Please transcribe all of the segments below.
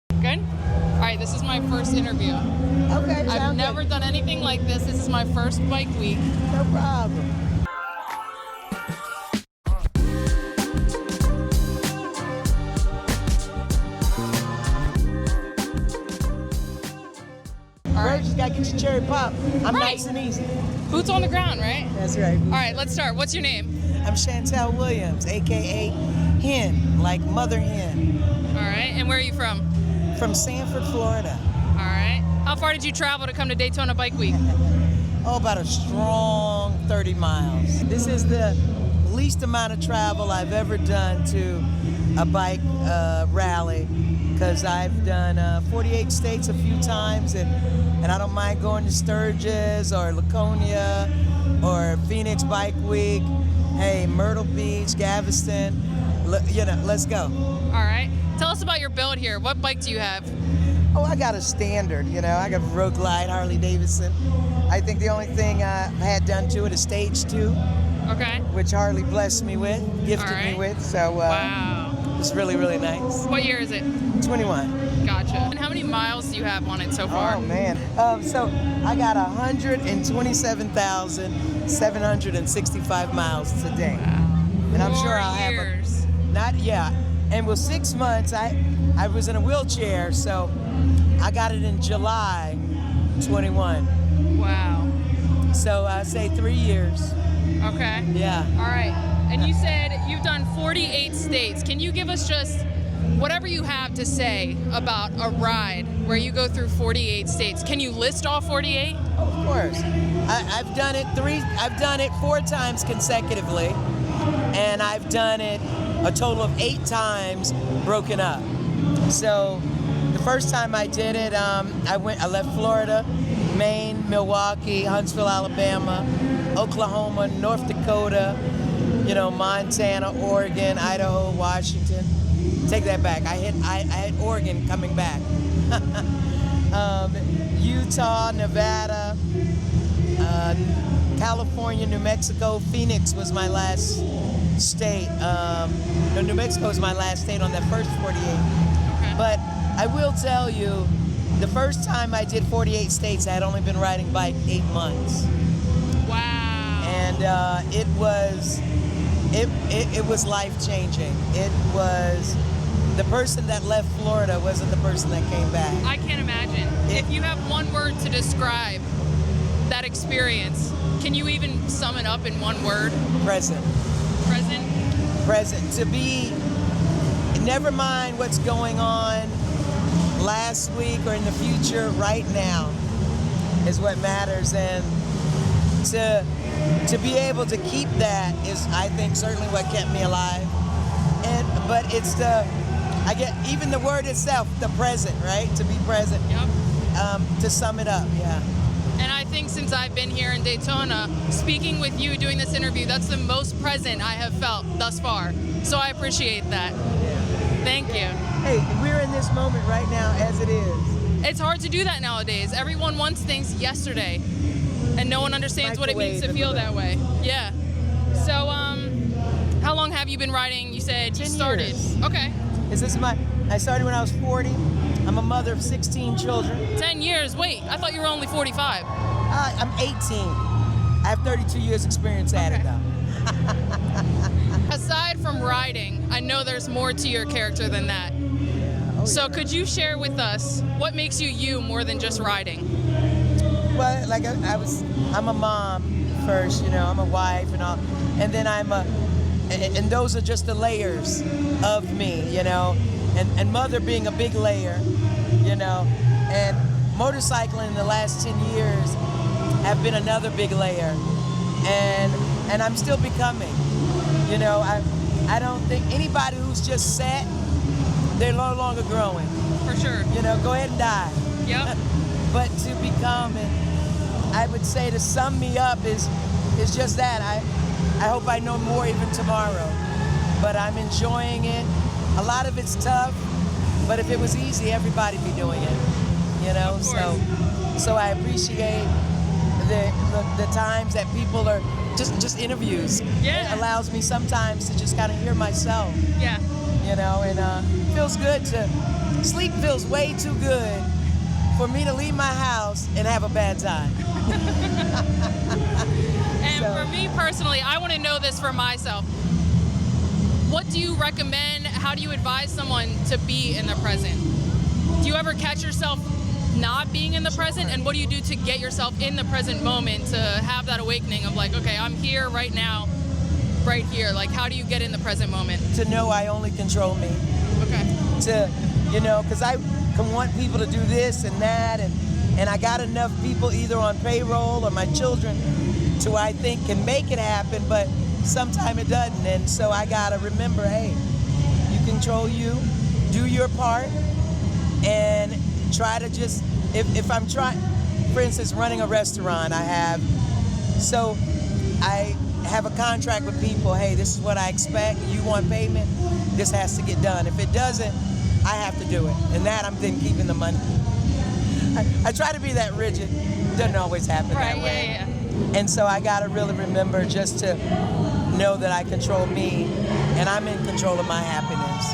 Good? All right, this is my first interview. Okay, I've never done anything like this. This is my first bike week. No problem. First, you gotta get your cherry pop. I'm nice and easy. Boots on the ground, right? That's right. All right, let's start. What's your name? I'm Shantell Williams, aka Hen, like Mother Hen. All right, and where are you from? From Sanford, Florida. All right. How far did you travel to come to Daytona Bike Week? Oh, about a strong 30 miles. This is the least amount of travel I've ever done to a bike rally, because I've done 48 states a few times, and I don't mind going to Sturgis or Laconia or Phoenix Bike Week. Hey, Myrtle Beach, Galveston, let's go. All right. Tell us about your build here. What bike do you have? Oh, I got a standard, I got a Road Glide, Harley Davidson. I think the only thing I had done to it is Stage 2. Okay. Which Harley blessed me with, gifted me with, so wow. It's really, really nice. What year is it? 21. Gotcha. And how many miles do you have on it so far? Oh, man. So I got 127,765 miles today. Wow. And I'm sure 4 I'll years. have And with 6 months, I was in a wheelchair, so I got it in July 21. Wow. So I say 3 years. Okay. Yeah. All right. And you said you've done 48 states. Can you give us just whatever you have to say about a ride where you go through 48 states? Can you list all 48? Of course. I've done it 4 times consecutively, and I've done it a total of 8 times broken up. So the first time I did it, I left Florida, Maine, Milwaukee, Huntsville, Alabama, Oklahoma, North Dakota, Montana, Oregon, Idaho, Washington. Take that back. I hit Oregon coming back. Utah, Nevada, California, New Mexico. Phoenix was my last state. New Mexico was my last state on that first 48. Okay. But I will tell you, the first time I did 48 states, I had only been riding bike 8 months. Wow. And it was life-changing. It was, the person that left Florida wasn't the person that came back. I can't imagine. If you have one word to describe that experience, can you even sum it up in one word? Present. Present? Present. To be, never mind what's going on last week or in the future, right now is what matters. And to be able to keep that is, I think, certainly what kept me alive. But it's even the word itself, the present, right? To be present. Yep. To sum it up, yeah. And I think since I've been here in Daytona, speaking with you, doing this interview, that's the most present I have felt thus far. So I appreciate that. Thank you. Hey, we're in this moment right now as it is. It's hard to do that nowadays. Everyone wants things yesterday, and no one understands what it means to feel that way. Yeah. So, how long have you been riding? You said you started. 10 years. Okay. I started when I was 40. I'm a mother of 16 children. 10 years. Wait, I thought you were only 45. I'm 18. I have 32 years experience at it, though. Aside from riding, I know there's more to your character than that. So could you share with us what makes you you more than just riding? Well, like I'm a mom first, I'm a wife and all, and then and those are just the layers of me, and mother being a big layer, and motorcycling in the last 10 years have been another big layer, and I'm still becoming, I don't think anybody who's just set, they're no longer growing. For sure. Go ahead and die. Yep. But to become, and I would say to sum me up is just that. I hope I know more even tomorrow, but I'm enjoying it. A lot of it's tough, but if it was easy, everybody'd be doing it, So I appreciate the times that people are just interviews. Yeah. It allows me sometimes to just kind of hear myself. Yeah. And it feels good Sleep feels way too good for me to leave my house and have a bad time. And for me personally, I want to know this for myself. What do you recommend? How do you advise someone to be in the present? Do you ever catch yourself not being in the present? And what do you do to get yourself in the present moment to have that awakening of like, okay, I'm here right now, right here. Like, how do you get in the present moment? To know I only control me. Okay. To, you know, because I can want people to do this and that, and I got enough people either on payroll or my children to I think can make it happen, but sometimes it doesn't. And so I gotta remember, hey, you control you, do your part, and try to just, if I'm trying, for instance, running a restaurant, I have a contract with people, hey, this is what I expect, you want payment, this has to get done. If it doesn't, I have to do it. And that I'm then keeping the money. I try to be that rigid. Doesn't always happen that way. Yeah. And so I gotta really remember just to know that I control me and I'm in control of my happiness.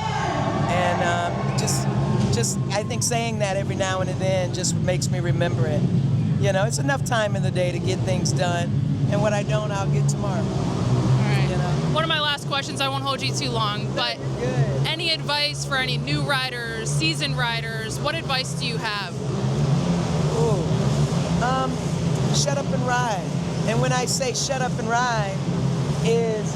And just I think saying that every now and then just makes me remember it. You know, it's enough time in the day to get things done. And what I don't, I'll get tomorrow. All right. You know? One of my last questions, I won't hold you too long, but Good. any advice for any new riders, seasoned riders? What advice do you have? Ooh. Shut up and ride. And when I say shut up and ride, is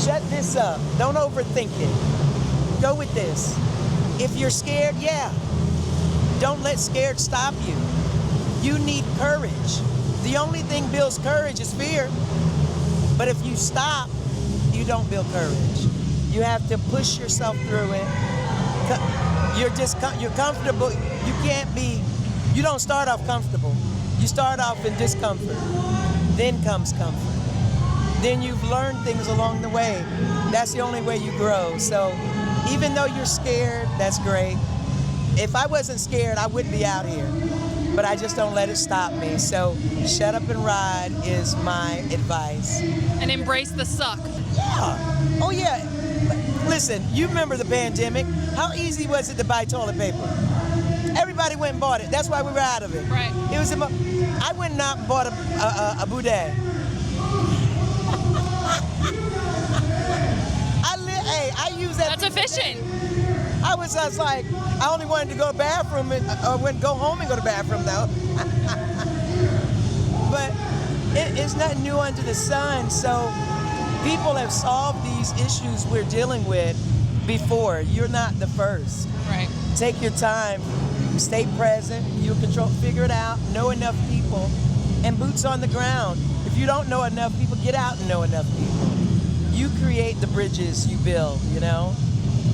shut this up. Don't overthink it. Go with this. If you're scared, yeah. Don't let scared stop you. You need courage. The only thing builds courage is fear. But if you stop, you don't build courage. You have to push yourself through it. You're comfortable. You don't start off comfortable. You start off in discomfort. Then comes comfort. Then you've learned things along the way. That's the only way you grow. So even though you're scared, that's great. If I wasn't scared, I wouldn't be out here. But I just don't let it stop me. So shut up and ride is my advice. And embrace the suck. Yeah. Oh yeah. Listen, you remember the pandemic. How easy was it to buy toilet paper? Everybody went and bought it. That's why we were out of it. Right. It was. I went out and bought a bidet. I use that. That's efficient. I was like, I only wanted to go to the bathroom, wouldn't go home and go to the bathroom though. But it's nothing new under the sun. So people have solved these issues we're dealing with before. You're not the first. Right. Take your time, stay present, you control, figure it out, know enough people, and boots on the ground. If you don't know enough people, get out and know enough people. You create the bridges you build, you know?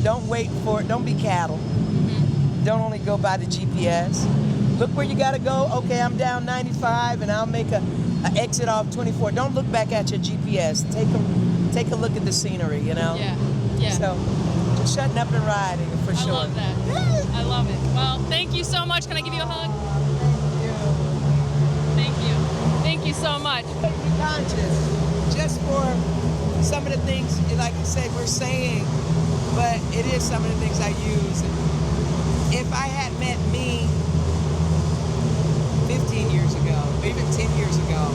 Don't wait for it, don't be cattle. Mm-hmm. Don't only go by the GPS. Look where you gotta go, okay, I'm down 95 and I'll make a exit off 24. Don't look back at your GPS. Take a look at the scenery, you know? Yeah. So, shutting up and riding, for sure. I love that. I love it. Well, thank you so much. Can I give you a hug? Thank you. Thank you so much. Be conscious, just for some of the things, like I said, we're saying, but it is some of the things I use. If I had met me 15 years ago, even 10 years ago,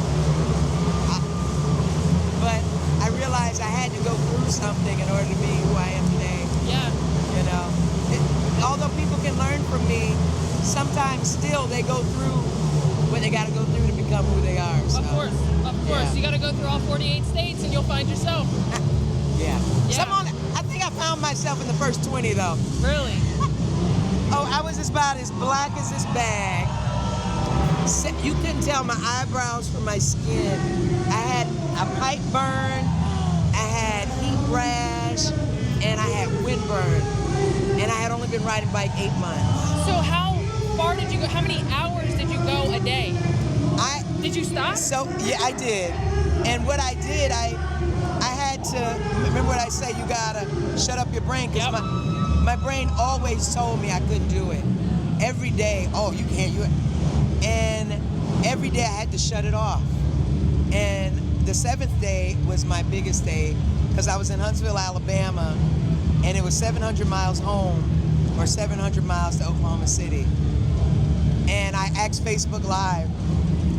but I realized I had to go through something in order to be who I am today. Yeah. You know, although people can learn from me, sometimes still they go through what they got to go through to become who they are. So. Of course. Yeah. You got to go through all 48 states and you'll find yourself. Yeah. Yeah. I think I found myself in the first 20 though. Really? Oh, I was about as black as this bag. You couldn't tell my eyebrows from my skin. I had a pipe burn, I had heat rash, and I had windburn. And I had only been riding bike 8 months. So how far did you go? How many hours did you go a day? Did you stop? So, yeah, I did. And what I did, I had to, remember what I say, you gotta shut up your brain, because my brain always told me I couldn't do it. Every day, oh, you can't do it. And every day I had to shut it off. And the 7th day was my biggest day, because I was in Huntsville, Alabama, and it was 700 miles home. or 700 miles to Oklahoma City. And I asked Facebook Live,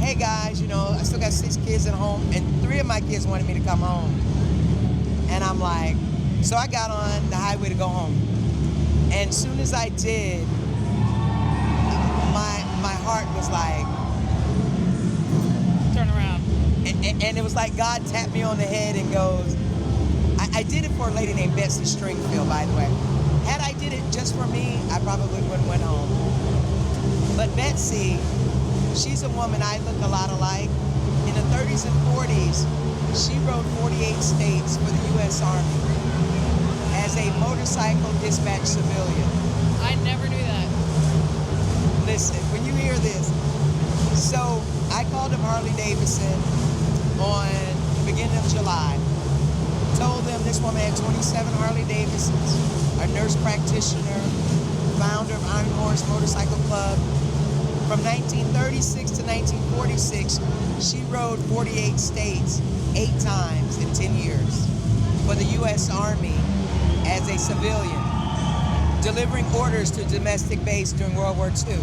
hey guys, you know, I still got 6 kids at home, and 3 of my kids wanted me to come home. And I'm like, so I got on the highway to go home. And as soon as I did, my heart was like, turn around. And it was like God tapped me on the head and goes, I did it for a lady named Bessie Springfield, by the way. Had I did it just for me, I probably wouldn't went home. But Betsy, she's a woman I look a lot alike. In the 30s and 40s, she rode 48 states for the U.S. Army as a motorcycle dispatch civilian. I never knew that. Listen, when you hear this, so I called up Harley Davidson on the beginning of July. Told them this woman had 27 Harley Davidsons, a nurse practitioner, founder of Iron Horse Motorcycle Club. From 1936 to 1946, she rode 48 states 8 times in 10 years for the U.S. Army as a civilian, delivering orders to domestic base during World War II.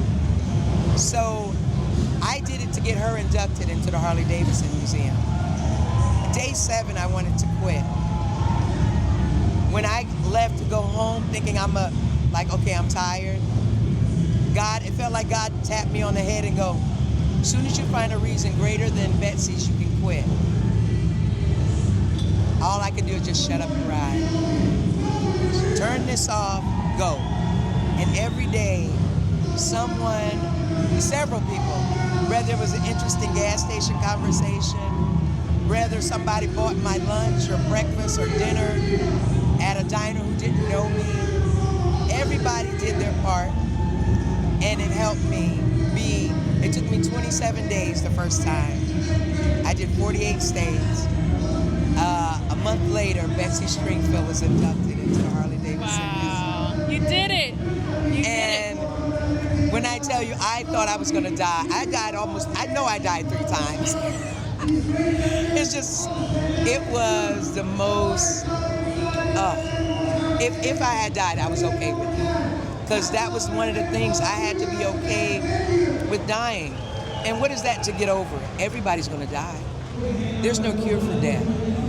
So I did it to get her inducted into the Harley Davidson Museum. Day 7, I wanted to quit. When I left to go home thinking okay, I'm tired, it felt like God tapped me on the head and go, as soon as you find a reason greater than Betsy's, you can quit. All I can do is just shut up and ride. Turn this off, go. And every day, several people, whether it was an interesting gas station conversation, whether somebody bought my lunch or breakfast or dinner at a diner who didn't know me, everybody did their part, and it helped me it took me 27 days the first time. I did 48 states. A month later, Bessie Stringfield was inducted into the Harley Davidson Museum. Wow, you did it. And when I tell you, I thought I was going to die. I know I died 3 times. It's just, it was the most, if I had died, I was okay with it. Because that was one of the things, I had to be okay with dying. And what is that to get over it? Everybody's going to die. There's no cure for death.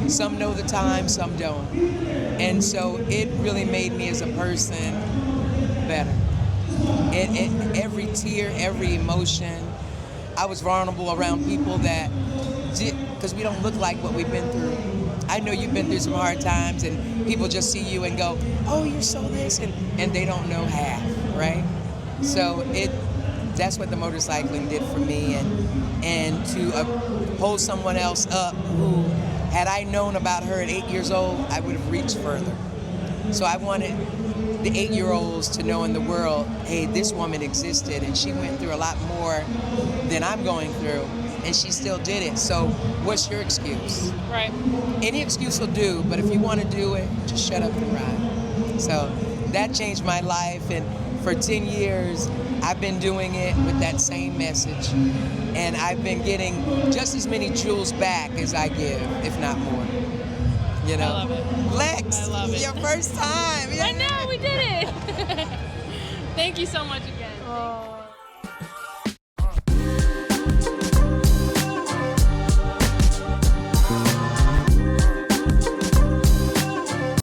Some know the time, some don't. And so it really made me as a person better. Every tear, every emotion, I was vulnerable around people that because we don't look like what we've been through. I know you've been through some hard times, and people just see you and go, oh, you're so this, and they don't know half, right? So that's what the motorcycling did for me, and to hold someone else up who, had I known about her at 8 years old, I would have reached further. So I wanted the 8-year-olds to know in the world, hey, this woman existed, and she went through a lot more than I'm going through, and she still did it. So what's your excuse? Right. Any excuse will do, but if you want to do it, just shut up and ride. So that changed my life, and for 10 years, I've been doing it with that same message, and I've been getting just as many jewels back as I give, if not more. You know? I love it. Lex, I love it. your first time. I know, we did it. Thank you so much again.